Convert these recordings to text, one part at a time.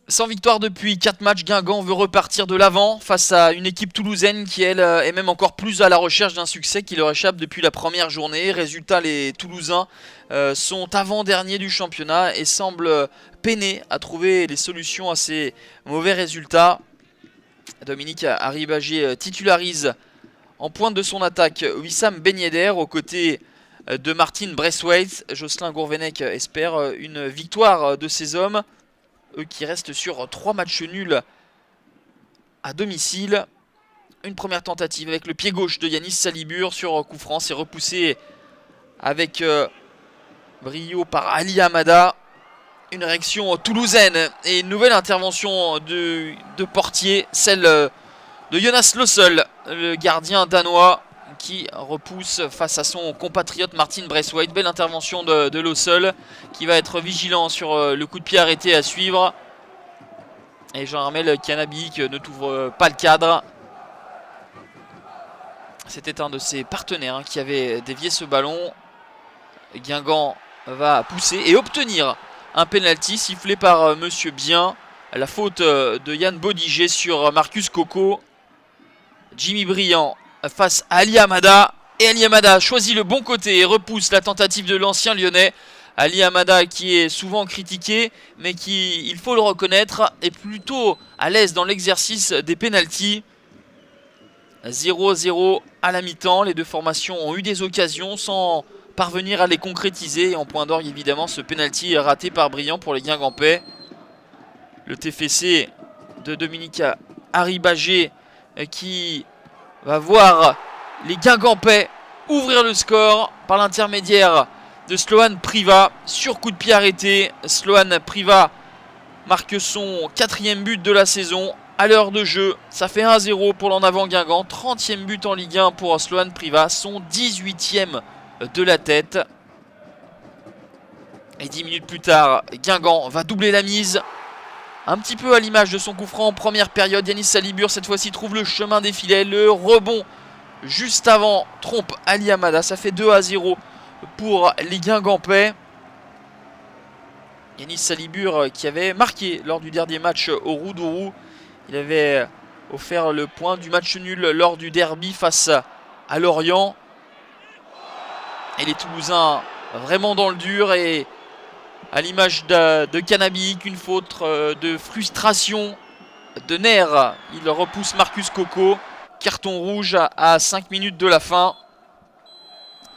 Sans victoire depuis 4 matchs, Guingamp veut repartir de l'avant face à une équipe toulousaine qui elle est même encore plus à la recherche d'un succès qui leur échappe depuis la première journée. Résultat, les Toulousains sont avant-derniers du championnat et semblent peiner à trouver les solutions à ces mauvais résultats. Dominique Arribagé titularise en pointe de son attaque Wissam Ben Yedder aux côtés de Martin Braithwaite. Jocelyn Gourvenec espère une victoire de ses hommes, eux qui restent sur 3 matchs nuls à domicile. Une première tentative avec le pied gauche de Yanis Salibur sur coup franc. C'est repoussé avec brio par Ali Hamada. Une réaction toulousaine et une nouvelle intervention de Portier, celle de Jonas Lossel, le gardien danois, qui repousse face à son compatriote Martin Braithwaite. Belle intervention de Lossel qui va être vigilant sur le coup de pied arrêté à suivre. Et Jean-Armel Canabic ne trouve pas le cadre. C'était un de ses partenaires qui avait dévié ce ballon. Guingamp va pousser et obtenir un penalty sifflé par Monsieur Bien. La faute de Yann Bodiger sur Marcus Coco. Jimmy Briand face à Ali Hamada. Et Ali Hamada choisit le bon côté et repousse la tentative de l'ancien lyonnais. Ali Hamada qui est souvent critiqué, mais qui, il faut le reconnaître, est plutôt à l'aise dans l'exercice des pénaltys. 0-0 à la mi-temps. Les deux formations ont eu des occasions sans parvenir à les concrétiser. Et en point d'orgue, évidemment, ce penalty raté par Briand pour les Guingampais. Le TFC de Dominique Arribagé qui va voir les Guingampais ouvrir le score par l'intermédiaire de Sloan Priva sur coup de pied arrêté. Sloan Priva marque son 4e but de la saison à l'heure de jeu. Ça fait 1-0 pour l'en avant Guingamp. 30e but en Ligue 1 pour Sloan Priva, son 18e de la tête. Et 10 minutes plus tard, Guingamp va doubler la mise. Un petit peu à l'image de son coup franc en première période. Yanis Salibur cette fois-ci trouve le chemin des filets. Le rebond juste avant trompe Ali Hamada. Ça fait 2-0 pour les Guingampais. Yanis Salibur qui avait marqué lors du dernier match au Roudourou. Il avait offert le point du match nul lors du derby face à Lorient. Et les Toulousains vraiment dans le dur et à l'image de Canabic, une faute de frustration, de nerfs. Il repousse Marcus Coco. Carton rouge à 5 minutes de la fin.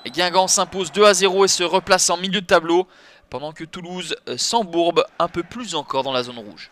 Et Guingamp s'impose 2-0 et se replace en milieu de tableau, pendant que Toulouse s'embourbe un peu plus encore dans la zone rouge.